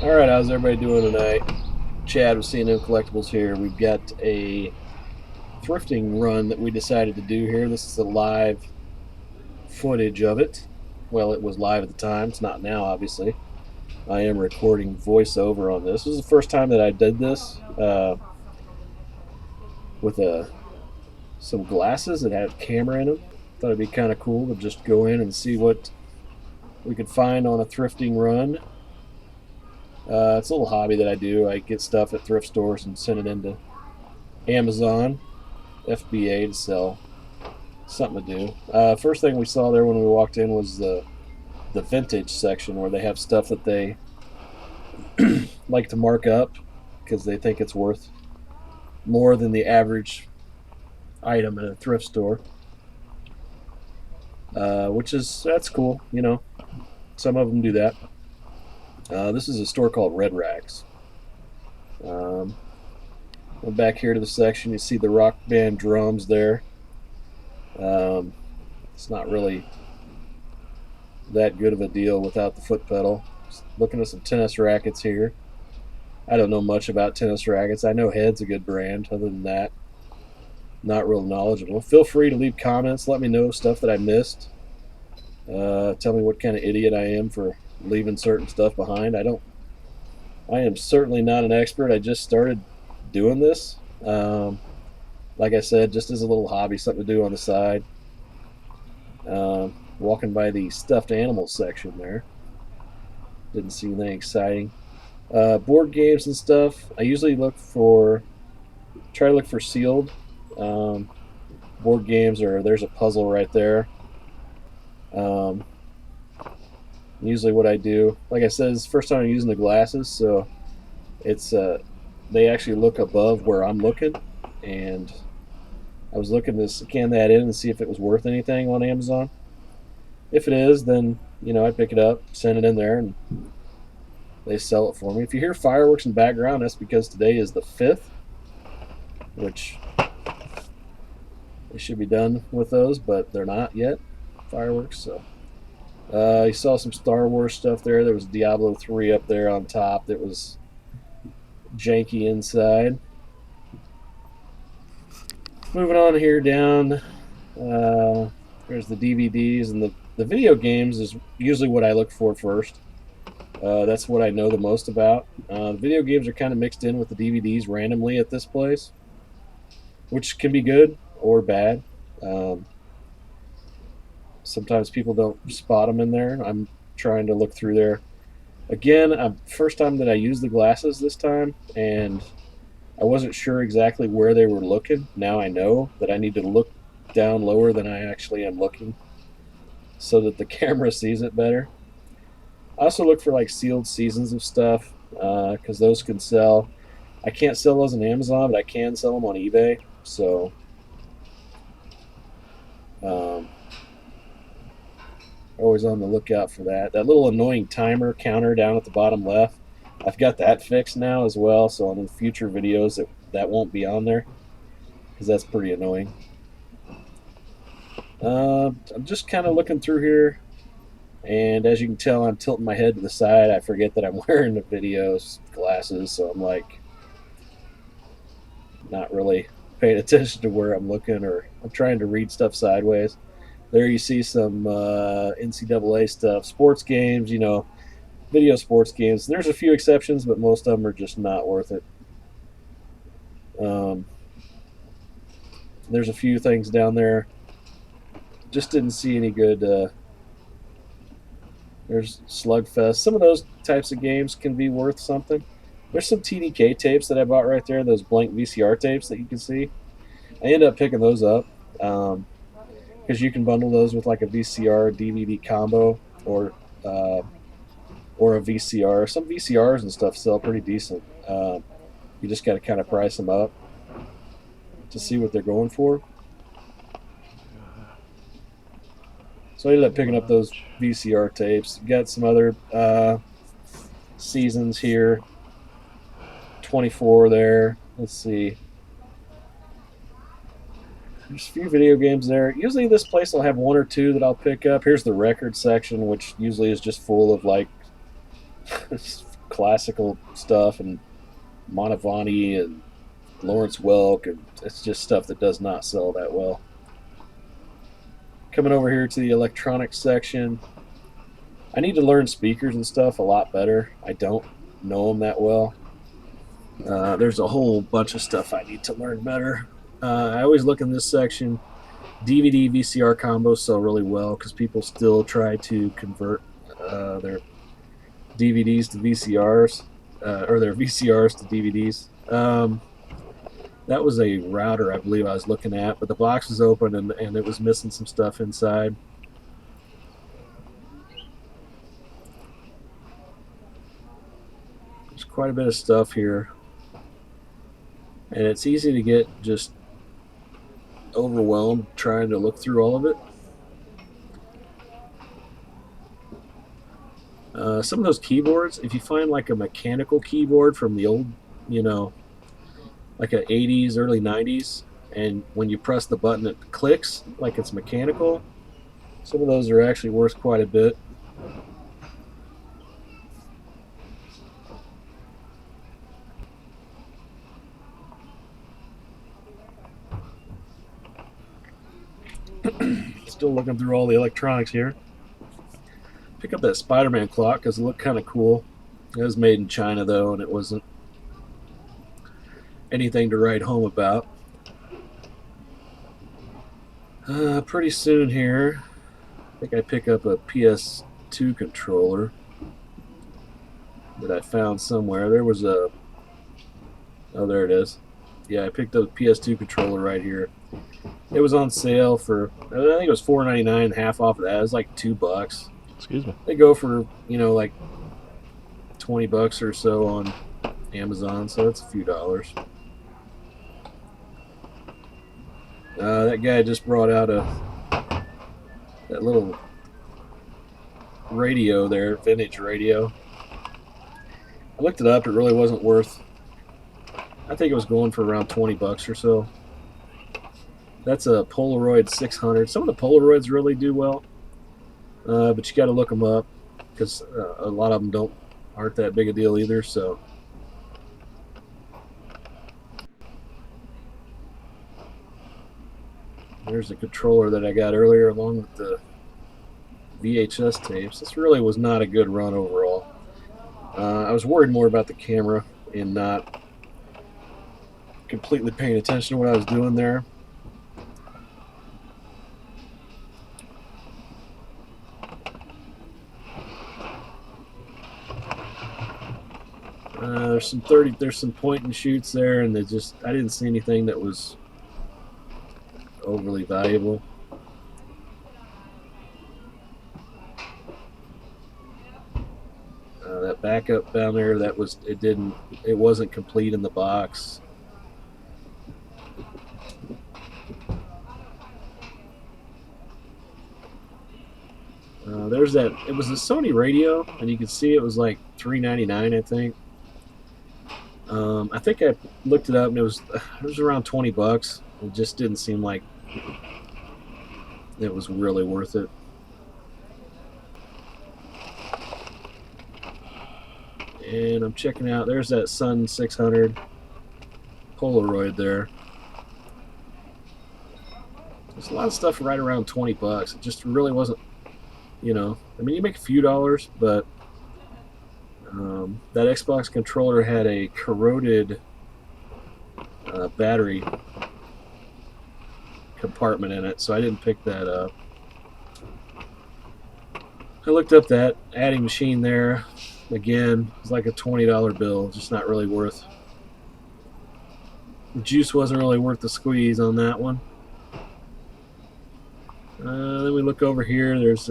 Alright, how's everybody doing tonight? Chad with C&M Collectibles here. We've got a thrifting run that we decided to do here. This is the live footage of it. Well, it was live at the time. It's not now, obviously. I am recording voiceover on this. This is the first time that I did this with some glasses that had a camera in them. Thought it'd be kind of cool to just go in and see what we could find on a thrifting run. It's a little hobby that I do. I get stuff at thrift stores and send it into Amazon, FBA to sell. Something to do. First thing we saw there when we walked in was the vintage section where they have stuff that they like to mark up because they think it's worth more than the average item at a thrift store. That's cool. You know, some of them do that. This is a store called Red Racks. Back here to the section, you see the rock band drums there. It's not really that good of a deal without the foot pedal. Just looking at some tennis rackets here. I don't know much about tennis rackets. I know Head's a good brand. Other than that, not real knowledgeable. Feel free to leave comments. Let me know stuff that I missed. Tell me what kind of idiot I am for leaving certain stuff behind. I am certainly not an expert. I just started doing this. Like I said, just as a little hobby, something to do on the side. Walking by the stuffed animals section there. Didn't see anything exciting. Board games and stuff. I usually try to look for sealed board games, or there's a puzzle right there. Usually what I do, like I said, it's the first time I'm using the glasses, so it's they actually look above where I'm looking, and I was looking to scan that in and see if it was worth anything on Amazon. If it is, then I pick it up, send it in there, and they sell it for me. If you hear fireworks in the background, that's because today is the 5th, which they should be done with those, but they're not yet, fireworks. So you saw some Star Wars stuff there. There was Diablo 3 up there on top that was janky inside. Moving on here down, there's the DVDs, and the video games is usually what I look for first. That's what I know the most about. The video games are kind of mixed in with the DVDs randomly at this place, which can be good or bad. Sometimes people don't spot them in there. I'm trying to look through there. Again, first time that I used the glasses this time, and I wasn't sure exactly where they were looking. Now I know that I need to look down lower than I actually am looking so that the camera sees it better. I also look for like sealed seasons of stuff because those can sell. I can't sell those on Amazon, but I can sell them on eBay. So always on the lookout for that. That little annoying timer counter down at the bottom left, I've got that fixed now as well, so on the future videos that won't be on there because that's pretty annoying. I'm just kind of looking through here, and as you can tell, I'm tilting my head to the side. I forget that I'm wearing the videos glasses, so I'm like not really paying attention to where I'm looking, or I'm trying to read stuff sideways. There you see some NCAA stuff, sports games, video sports games. There's a few exceptions, but most of them are just not worth it. There's a few things down there. Just didn't see any good. There's Slugfest. Some of those types of games can be worth something. There's some TDK tapes that I bought right there, those blank VCR tapes that you can see. I ended up picking those up because you can bundle those with like a VCR DVD combo or a VCR. Some VCRs and stuff sell pretty decent. You just got to kind of price them up to see what they're going for. So I ended up picking up those VCR tapes. Got some other seasons here. 24 there. Let's see. There's a few video games there. Usually this place will have one or two that I'll pick up. Here's the record section, which usually is just full of like classical stuff and Manavani and Lawrence Welk, and it's just stuff that does not sell that well. Coming over here to the electronics section, I need to learn speakers and stuff a lot better. I don't know them that well. There's a whole bunch of stuff I need to learn better. I always look in this section. DVD VCR combos sell really well because people still try to convert their DVDs to VCRs, or their VCRs to DVDs. That was a router, I believe, I was looking at, but the box was open and it was missing some stuff inside. There's quite a bit of stuff here, and it's easy to get just overwhelmed trying to look through all of it. Some of those keyboards, if you find like a mechanical keyboard from the old, like a 80s, early 90s, and when you press the button it clicks like it's mechanical, some of those are actually worth quite a bit. Still looking through all the electronics here. Pick up that Spider-Man clock because it looked kind of cool. It was made in China though, and it wasn't anything to write home about. Pretty soon here, I think I pick up a PS2 controller that I found somewhere. There was a... Oh, there it is. Yeah, I picked up a PS2 controller right here. It was on sale for, I think it was $4.99, half off of that. It was like $2. Excuse me. They go for, like $20 or so on Amazon, so it's a few dollars. That guy just brought out that little radio there, vintage radio. I looked it up. It really wasn't worth. I think it was going for around $20 or so. That's a Polaroid 600. Some of the Polaroids really do well, but you got to look them up because a lot of them aren't that big a deal either. So. There's the controller that I got earlier along with the VHS tapes. This really was not a good run overall. I was worried more about the camera and not completely paying attention to what I was doing there. There's some point and shoots there, and I didn't see anything that was overly valuable. That backup down there, it wasn't complete in the box. There's that. It was a Sony radio, and you can see it was like $3.99, I think. I think I looked it up, and it was around $20. It just didn't seem like it was really worth it. And I'm checking out. There's that Sun 600 Polaroid there. There's a lot of stuff right around $20. It just really wasn't. I mean, you make a few dollars, but that Xbox controller had a corroded battery compartment in it, so I didn't pick that up. I looked up that adding machine there. Again, it's like a $20 bill, just not really worth. The juice wasn't really worth the squeeze on that one. Then we look over here. There's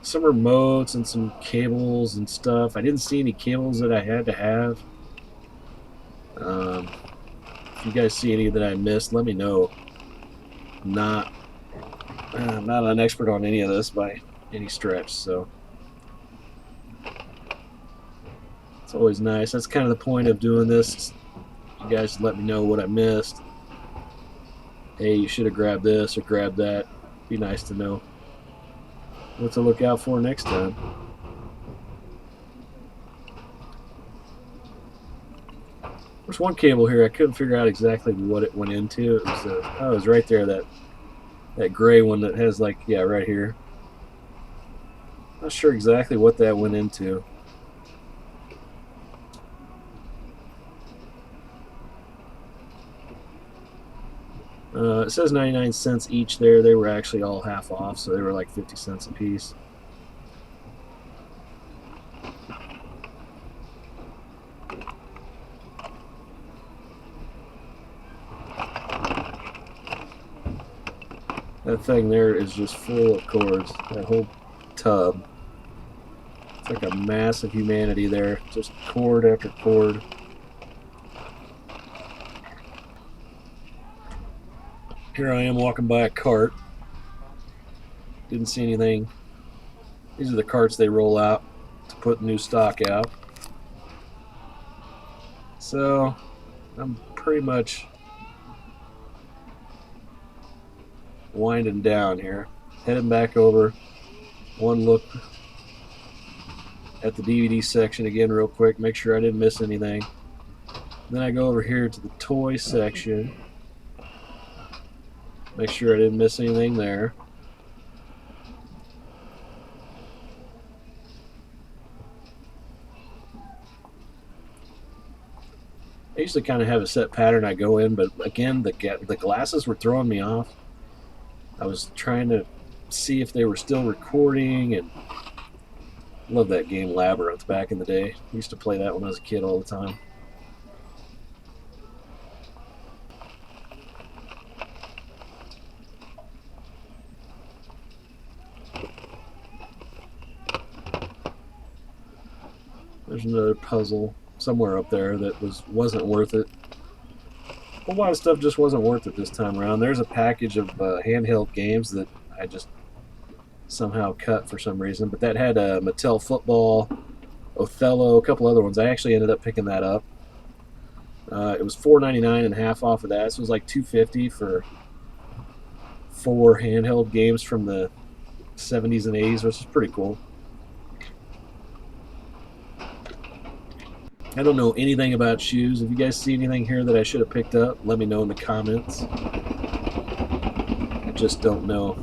some remotes and some cables and stuff. I didn't see any cables that I had to have. If you guys see any that I missed, let me know. I'm not an expert on any of this by any stretch, so it's always nice. That's kind of the point of doing this. You guys let me know what I missed. Hey, you should have grabbed this or grabbed that. Be nice to know what to look out for next time. There's one cable here I couldn't figure out exactly what it went into. It was oh, it was right there, that gray one that has like, yeah, right here. Not sure exactly what that went into. It says 99 cents each there. They were actually all half off, so they were like 50 cents a piece. That thing there is just full of cords. That whole tub. It's like a mass of humanity there. Just cord after cord. Here I am walking by a cart. Didn't see anything. These are the carts they roll out to put new stock out. So I'm pretty much winding down here. Heading back over. One look at the DVD section again real quick. Make sure I didn't miss anything. Then I go over here to the toy section. Make sure I didn't miss anything there. I usually kind of have a set pattern I go in, but again, the glasses were throwing me off. I was trying to see if they were still recording, and I love that game Labyrinth back in the day. I used to play that when I was a kid all the time. There's another puzzle somewhere up there that wasn't worth it. A lot of stuff just wasn't worth it this time around. There's a package of handheld games that I just somehow cut for some reason, but that had a Mattel football, Othello, a couple other ones. I actually ended up picking that up. It was $4.99 and half off of that, so it was like $2.50 for 4 handheld games from the 70s and 80s, which is pretty cool. I don't know anything about shoes. If you guys see anything here that I should have picked up, let me know in the comments. I just don't know.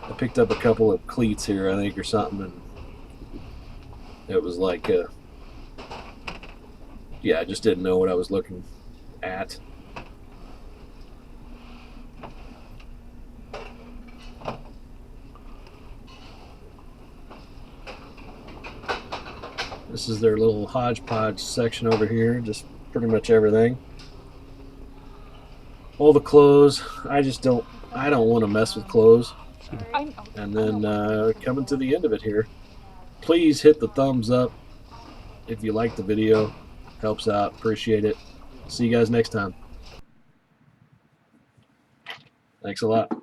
I picked up a couple of cleats here, I think, or something, and it was like, yeah, I just didn't know what I was looking at. This is their little hodgepodge section over here, just pretty much everything. All the clothes. I don't want to mess with clothes. And then coming to the end of it here. Please hit the thumbs up if you like the video. Helps out. Appreciate it. See you guys next time. Thanks a lot.